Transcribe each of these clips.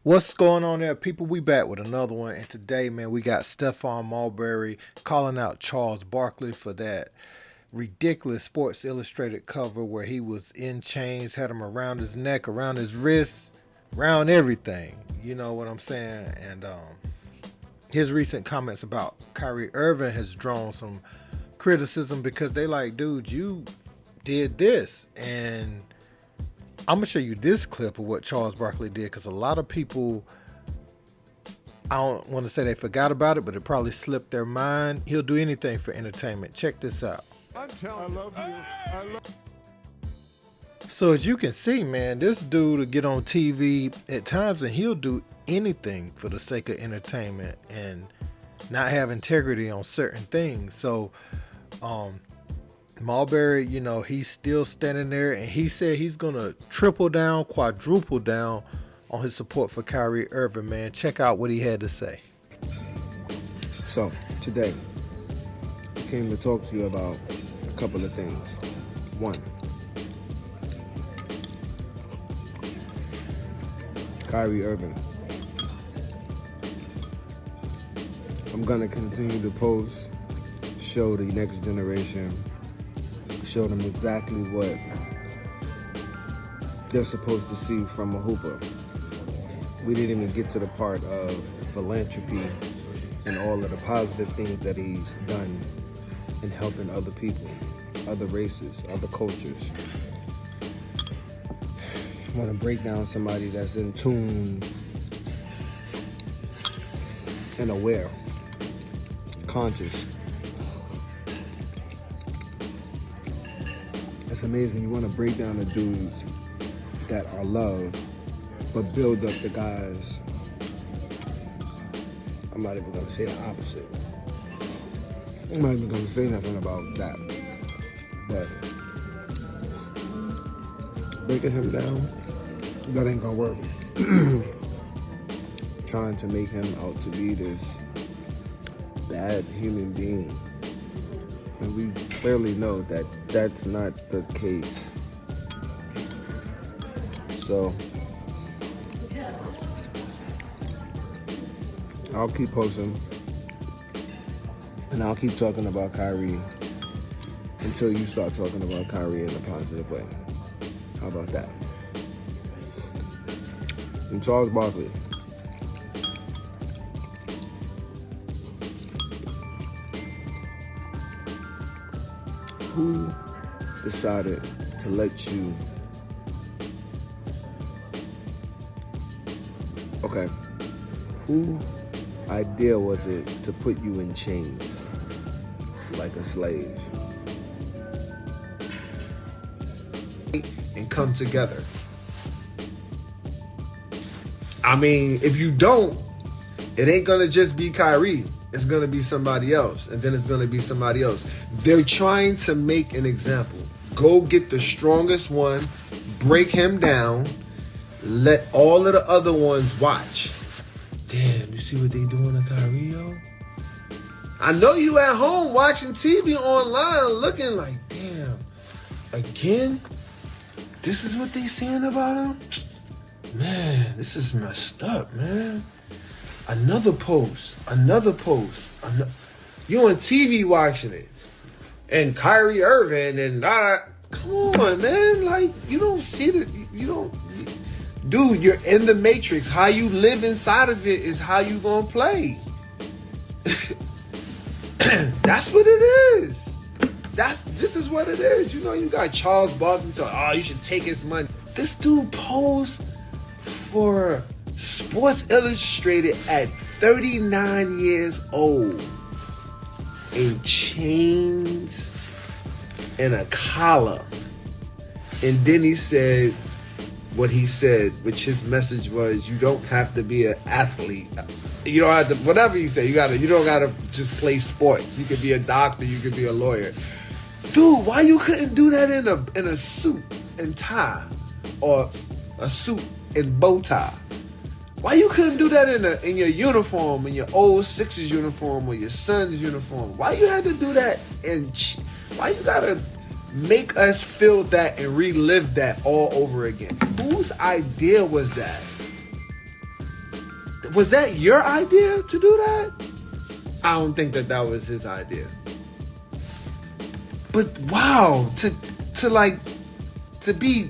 What's going on there, people? We back with another one, and today, man, we got Stephon Marbury calling out Charles Barkley for that ridiculous Sports Illustrated cover where he was in chains, had him around his neck, around his wrists, around everything. You know what I'm saying? And his recent comments about Kyrie Irving has drawn some criticism because they like, dude, you did this, and I'm going to show you this clip of what Charles Barkley did because a lot of people, I don't want to say they forgot about it, but it probably slipped their mind. He'll do anything for entertainment. Check this out. I love you. So as you can see, man, this dude will get on TV at times and he'll do anything for the sake of entertainment and not have integrity on certain things. So, Marbury, you know, he's still standing there, and he said he's going to triple down, quadruple down on his support for Kyrie Irving, man. Check out what he had to say. So, today, I came to talk to you about a couple of things. One, Kyrie Irving. I'm going to continue to post, show the next generation, show them exactly what they're supposed to see from a hooper. We didn't even get to the part of philanthropy and all of the positive things that he's done in helping other people, other races, other cultures. I want to break down somebody that's in tune and aware, conscious. It's amazing. You want to break down the dudes that are loved, but build up the guys. I'm not even going to say the opposite. I'm not even going to say nothing about that. But breaking him down, that ain't going to work. Trying to make him out to be this bad human being. And we clearly know that that's not the case. So, I'll keep posting. And I'll keep talking about Kyrie until you start talking about Kyrie in a positive way. How about that? And Charles Barkley. Who decided to let you, who idea was it to put you in chains like a slave? And come together. I mean, if you don't, it ain't gonna just be Kyrie. It's going to be somebody else, and then it's going to be somebody else. They're trying to make an example. Go get the strongest one, break him down, let all of the other ones watch. Damn, you see what they doing to Kyrie, yo? I know you at home watching TV online looking like, damn, again? This is what they saying about him? Man, this is messed up, man. Another post. You on TV watching it. And Kyrie Irving and come on, man. Like, you don't see dude, you're in the matrix. How you live inside of it is how you gonna play. That's what it is. This is what it is. You know, you got Charles Barkley talking, you should take his money. This dude posed for Sports Illustrated at 39 years old, in chains and a collar. And then he said what he said, which his message was, you don't have to be an athlete. You don't have to, whatever you say, you don't gotta just play sports. You could be a doctor, you could be a lawyer. Dude, why you couldn't do that in a suit and tie, or a suit and bow tie? Why you couldn't do that in your uniform, in your old Sixers uniform or your son's uniform? Why you had to do that? And why you gotta make us feel that and relive that all over again? Whose idea was that? Was that your idea to do that? I don't think that was his idea. But wow, to be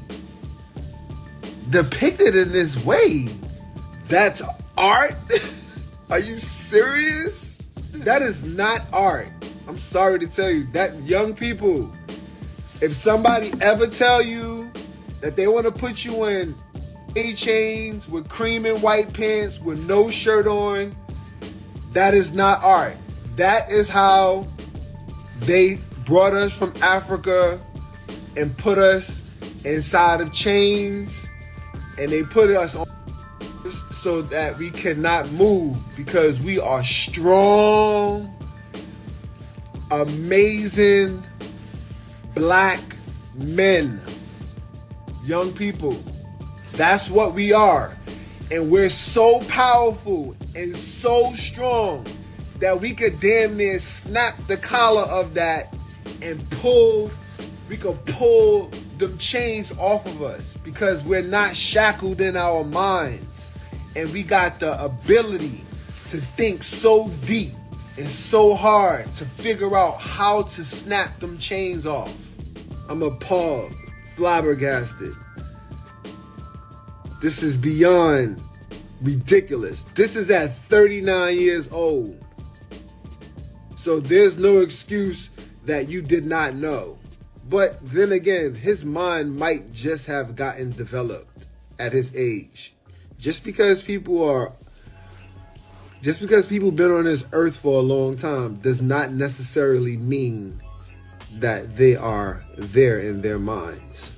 depicted in this way, that's art? Are you serious? That is not art. I'm sorry to tell you that, young people, if somebody ever tell you that they want to put you in chains with cream and white pants with no shirt on, that is not art. That is how they brought us from Africa and put us inside of chains, and they put us on so that we cannot move, because we are strong, amazing black men. Young people, that's what we are. And we're so powerful and so strong that we could damn near snap the collar of that and we could pull them chains off of us, because we're not shackled in our minds. And we got the ability to think so deep and so hard to figure out how to snap them chains off. I'm appalled, flabbergasted. This is beyond ridiculous. This is at 39 years old. So there's no excuse that you did not know. But then again, his mind might just have gotten developed at his age. Just because people been on this earth for a long time does not necessarily mean that they are there in their minds.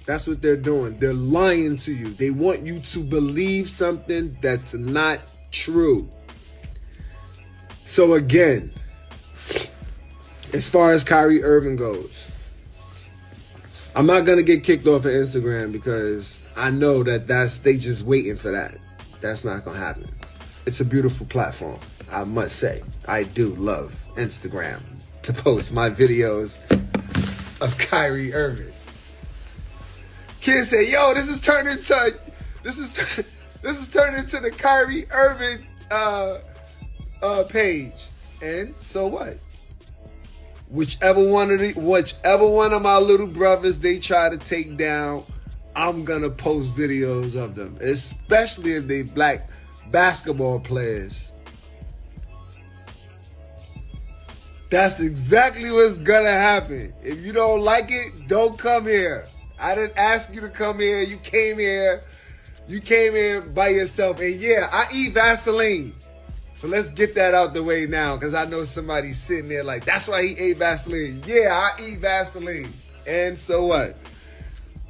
That's what they're doing. They're lying to you. They want you to believe something that's not true. So again, as far as Kyrie Irving goes, I'm not going to get kicked off of Instagram, because I know that they just waiting for that. That's not going to happen. It's a beautiful platform, I must say. I do love Instagram to post my videos of Kyrie Irving. Kids say, "Yo, this is turning into the Kyrie Irving page." And so what? Whichever one of my little brothers they try to take down, I'm gonna post videos of them, especially if they black basketball players. That's exactly what's gonna happen. If you don't like it, don't come here. I didn't ask you to come here. You came here by yourself. And yeah, I eat Vaseline. So let's get that out the way now, because I know somebody's sitting there like, that's why he ate Vaseline. Yeah, I eat Vaseline. And so what?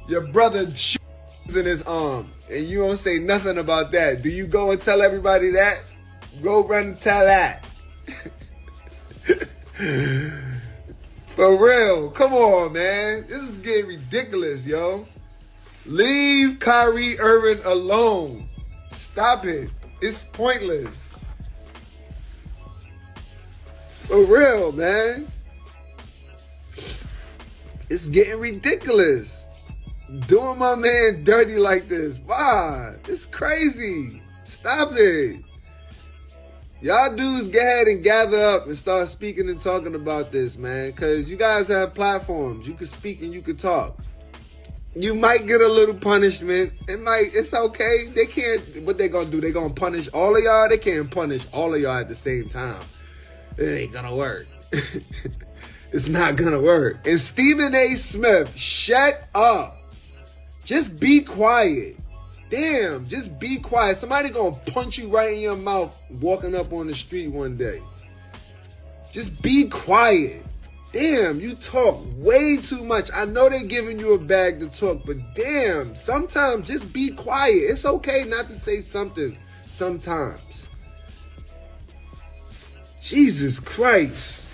Your brother in his arm, and you don't say nothing about that. Do you go and tell everybody that? Go run and tell that. For real. Come on, man. This is getting ridiculous, yo. Leave Kyrie Irving alone. Stop it. It's pointless. For real, man. It's getting ridiculous. Doing my man dirty like this. Why? It's crazy. Stop it. Y'all dudes go ahead and gather up and start speaking and talking about this, man. Because you guys have platforms. You can speak and you can talk. You might get a little punishment. It's okay. They can't, what they gonna do? They gonna punish all of y'all? They can't punish all of y'all at the same time. It ain't gonna work. It's not gonna work. And Stephen A. Smith, shut up. Just be quiet. Damn, just be quiet. Somebody gonna punch you right in your mouth walking up on the street one day. Just be quiet. Damn, you talk way too much. I know they're giving you a bag to talk, but damn, sometimes just be quiet. It's okay not to say something sometimes. Jesus Christ.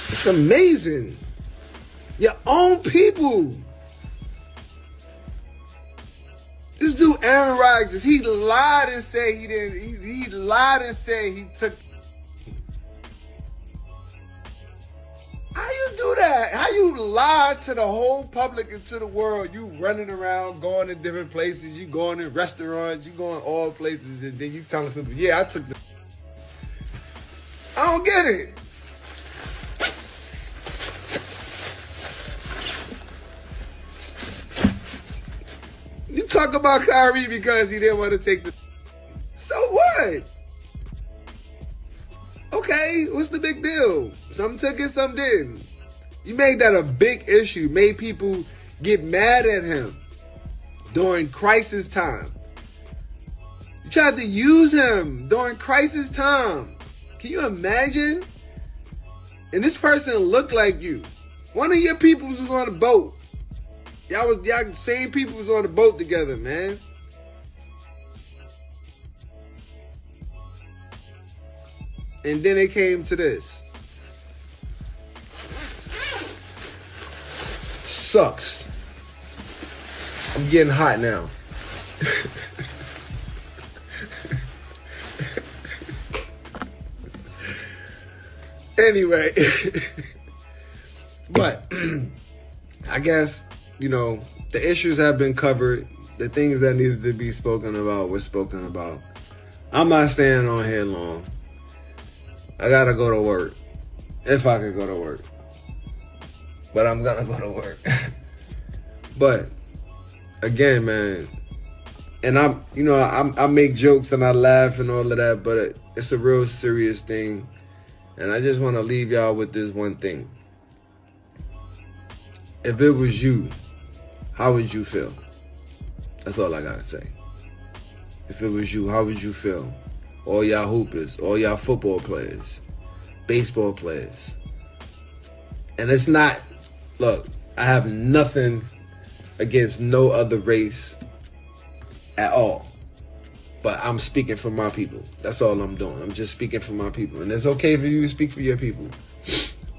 It's amazing. Your own people. This dude, Aaron Rodgers, he lied and said he didn't. He lied and said he took. How you do that? How you lie to the whole public and to the world? You running around, going to different places. You going in restaurants. You going all places, and then you telling people, "Yeah, I took the." I don't get it. You talk about Kyrie because he didn't want to take the. So what? Okay, what's the big deal? Some took it, some didn't. You made that a big issue. Made people get mad at him during crisis time. You tried to use him during crisis time. Can you imagine? And this person looked like you. One of your people was on the boat. Y'all same people was on the boat together, man. And then it came to this. Sucks. I'm getting hot now. Anyway. But I guess, the issues have been covered. The things that needed to be spoken about were spoken about. I'm not staying on here long. I gotta go to work. If I could go to work. But I'm gonna go to work. But again, man, and I make jokes and I laugh and all of that, but it's a real serious thing. And I just want to leave y'all with this one thing. If it was you, how would you feel? That's all I gotta say. If it was you, how would you feel? All y'all hoopers, all y'all football players, baseball players. And it's not, look, I have nothing against no other race at all. But I'm speaking for my people. That's all I'm doing. I'm just speaking for my people. And it's okay for you to speak for your people.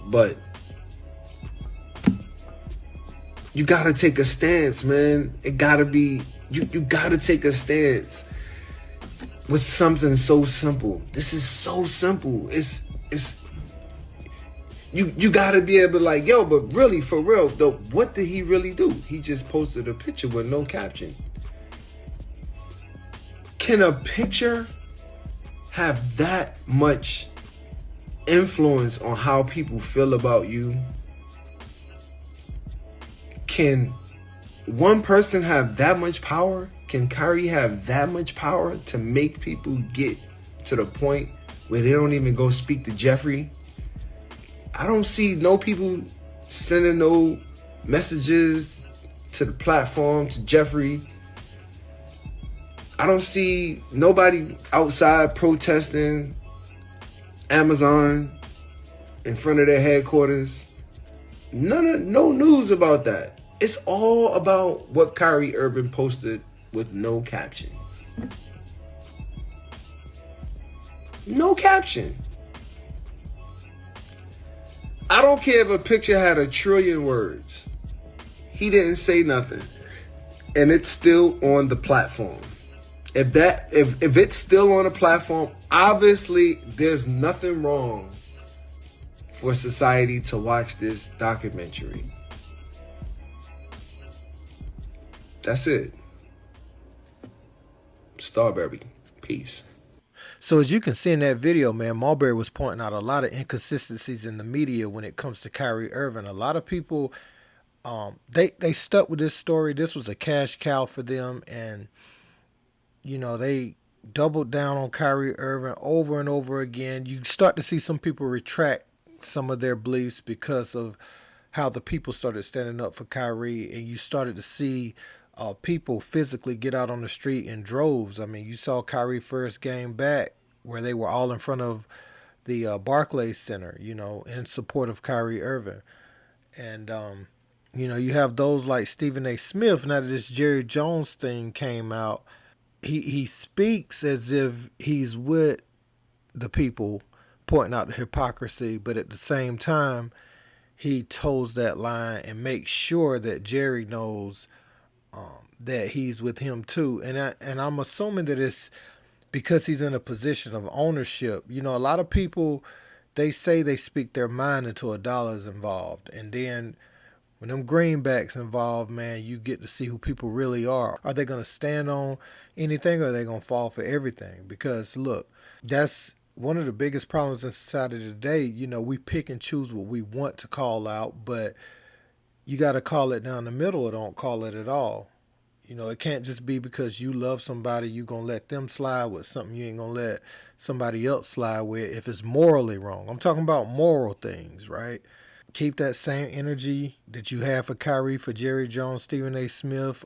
But you gotta take a stance, man. It gotta be, you gotta take a stance with something so simple. This is so simple. You gotta be able to like, yo, but really, for real, though, what did he really do? He just posted a picture with no caption. Can a picture have that much influence on how people feel about you? Can one person have that much power? Can Kyrie have that much power to make people get to the point where they don't even go speak to Jeffrey? I don't see no people sending no messages to the platform, to Jeffrey. I don't see nobody outside protesting Amazon in front of their headquarters. No news about that. It's all about what Kyrie Irving posted with no caption. No caption. I don't care if a picture had 1 trillion words. He didn't say nothing. And it's still on the platform. If it's still on the platform, obviously there's nothing wrong for society to watch this documentary. That's it. Starberry. Peace. So as you can see in that video, man, Marbury was pointing out a lot of inconsistencies in the media when it comes to Kyrie Irving. A lot of people, they stuck with this story. This was a cash cow for them, and they doubled down on Kyrie Irving over and over again. You start to see some people retract some of their beliefs because of how the people started standing up for Kyrie, and you started to see people physically get out on the street in droves. I mean, you saw Kyrie first game back where they were all in front of the Barkley Center, in support of Kyrie Irving. And, you have those like Stephen A. Smith. Now that this Jerry Jones thing came out, he speaks as if he's with the people, pointing out the hypocrisy, but at the same time, he toes that line and makes sure that Jerry knows that he's with him too. And I'm assuming that it's because he's in a position of ownership. A lot of people, they say they speak their mind until a dollar is involved. And then when them greenbacks involved, man, you get to see who people really are. Are they going to stand on anything, or are they going to fall for everything? Because, look, that's one of the biggest problems in society today. You know, we pick and choose what we want to call out, but you got to call it down the middle or don't call it at all. You know, it can't just be because you love somebody, you're going to let them slide with something you ain't going to let somebody else slide with if it's morally wrong. I'm talking about moral things, right? Keep that same energy that you have for Kyrie, for Jerry Jones, Stephen A. Smith,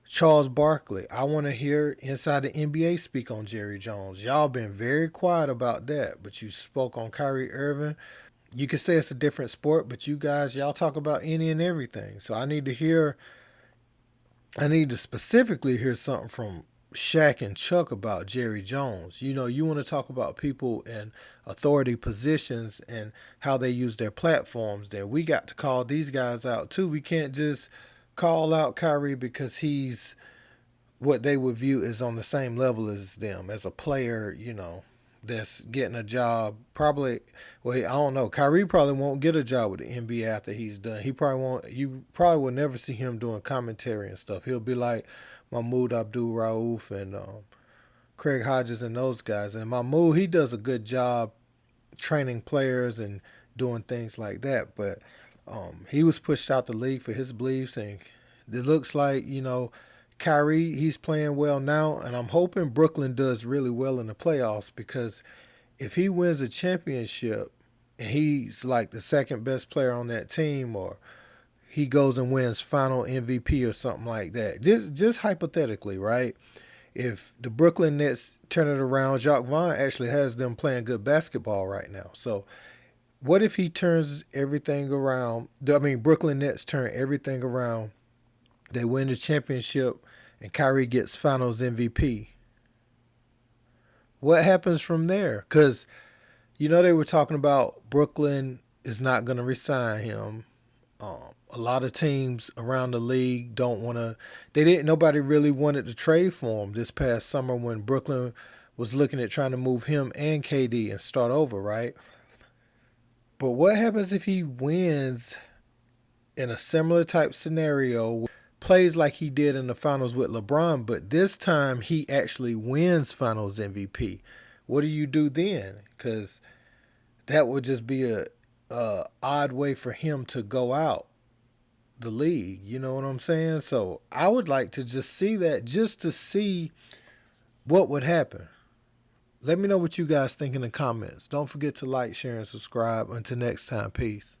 Charles Barkley. I want to hear Inside the NBA speak on Jerry Jones. Y'all been very quiet about that, but you spoke on Kyrie Irving. You could say it's a different sport, but you guys, y'all talk about any and everything. So I need to specifically hear something from Shaq and Chuck about Jerry Jones. You know, you want to talk about people in authority positions and how they use their platforms, then we got to call these guys out too. We can't just call out Kyrie because he's what they would view as on the same level as them, as a player, you know, that's getting a job. Probably, well, I don't know. Kyrie probably won't get a job with the NBA after he's done. He probably won't. You probably will never see him doing commentary and stuff. He'll be like Mahmoud Abdul-Rauf and Craig Hodges and those guys. And Mahmoud, he does a good job training players and doing things like that. But he was pushed out the league for his beliefs, and it looks like, you know, Kyrie, he's playing well now, and I'm hoping Brooklyn does really well in the playoffs, because if he wins a championship and he's like the second best player on that team, or he goes and wins final MVP or something like that, just hypothetically, right? If the Brooklyn Nets turn it around, Jacques Vaughn actually has them playing good basketball right now. So what if he turns everything around? I mean, Brooklyn Nets turn everything around. They win the championship, and Kyrie gets Finals MVP. What happens from there? Because, you know, they were talking about Brooklyn is not going to re-sign him. A lot of teams around the league don't want to. Nobody really wanted to trade for him this past summer when Brooklyn was looking at trying to move him and KD and start over, right? But what happens if he wins in a similar type scenario, plays like he did in the finals with LeBron, but this time he actually wins Finals MVP? What do you do then? Because that would just be a odd way for him to go out the league. You know what I'm saying? So I would like to just see that, just to see what would happen. Let me know what you guys think in the comments. Don't forget to like, share, and subscribe. Until next time, peace.